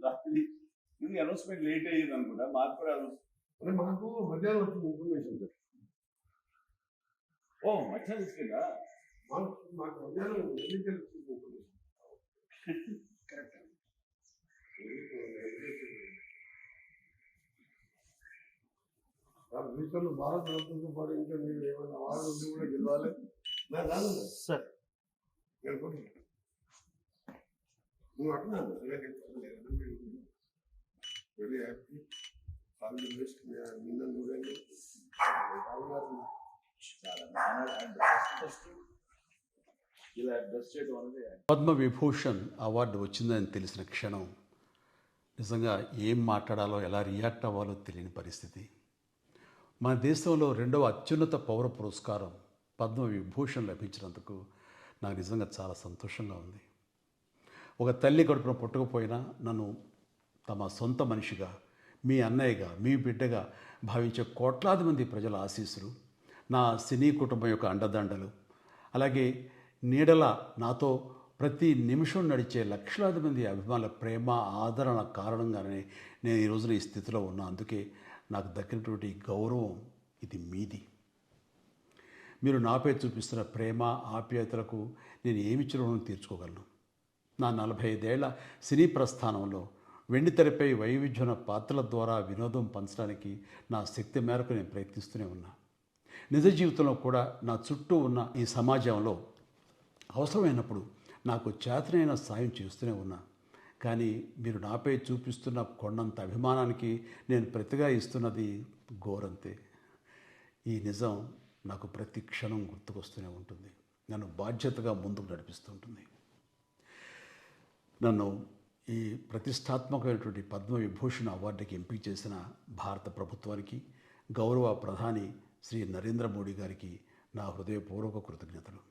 రాత్రి announcement late అయ్యింది అనుకుంటా. మాకు కూడా మాకు మధ్యాహ్నం వచ్చింది ఇన్ఫర్మేషన్. ఓ మధ్యాహ్నం తీసుకెళ్ళా. మాకు మధ్యాహ్నం ఎన్నికలు ఇన్ఫర్మేషన్. కరెక్ట్. ఫ్యూచర్లో భారత రత్నతో పాటు ఇంకా మీరు ఏమైనా అవార్డు ఉండి కూడా గెలవాలి. నాకు రాదు సార్, నువ్వు అంటున్నాను very happy. All the best. నిన్న నువ్వేంటి పద్మవిభూషణ్ అవార్డు వచ్చిందని తెలిసిన క్షణం నిజంగా ఏం మాట్లాడాలో ఎలా రియాక్ట్ అవ్వాలో తెలియని పరిస్థితి. మన దేశంలో 2వ అత్యున్నత పౌర పురస్కారం పద్మవిభూషణ్ లభించినందుకు నాకు నిజంగా చాలా సంతోషంగా ఉంది. ఒక తల్లి కడుపున పుట్టకపోయినా నన్ను తమ సొంత మనిషిగా, మీ అన్నయ్యగా, మీ బిడ్డగా భావించే కోట్లాది మంది ప్రజల ఆశీస్సులు, నా సినీ కుటుంబం యొక్క అండదండలు, అలాగే నీడల నాతో ప్రతి నిమిషం నడిచే లక్షలాది మంది అభిమానుల ప్రేమ, ఆదరణ కారణంగానే నేను ఈ రోజున ఈ స్థితిలో ఉన్నా. అందుకే నాకు దక్కినటువంటి గౌరవం ఇది మీది. మీరు నాపై చూపిస్తున్న ప్రేమ, ఆప్యాయతలకు నేను ఏమి రుణం తీర్చుకోగలను? నా 45 ఏళ్ల సినీ ప్రస్థానంలో వెండితెరపై వైవిధ్యమైన పాత్రల ద్వారా వినోదం పంచడానికి నా శక్తి మేరకు నేను ప్రయత్నిస్తూనే ఉన్నా. నిజ జీవితంలో కూడా నా చుట్టూ ఉన్న ఈ సమాజంలో అవసరమైనప్పుడు నాకు చేతనైన సాయం చేస్తూనే ఉన్నా. కానీ మీరు నాపై చూపిస్తున్న కొండంత అభిమానానికి నేను ప్రతిగా ఇస్తున్నది గోరంతే. ఈ నిజం నాకు ప్రతి క్షణం గుర్తుకొస్తూనే ఉంటుంది, నన్ను బాధ్యతగా ముందుకు నడిపిస్తుంటుంది. నన్ను ఈ ప్రతిష్టాత్మకమైనటువంటి పద్మవిభూషణ్ అవార్డుకి ఎంపిక చేసిన భారత ప్రభుత్వానికి, గౌరవ ప్రధాని శ్రీ నరేంద్ర మోడీ గారికి నా హృదయపూర్వక కృతజ్ఞతలు.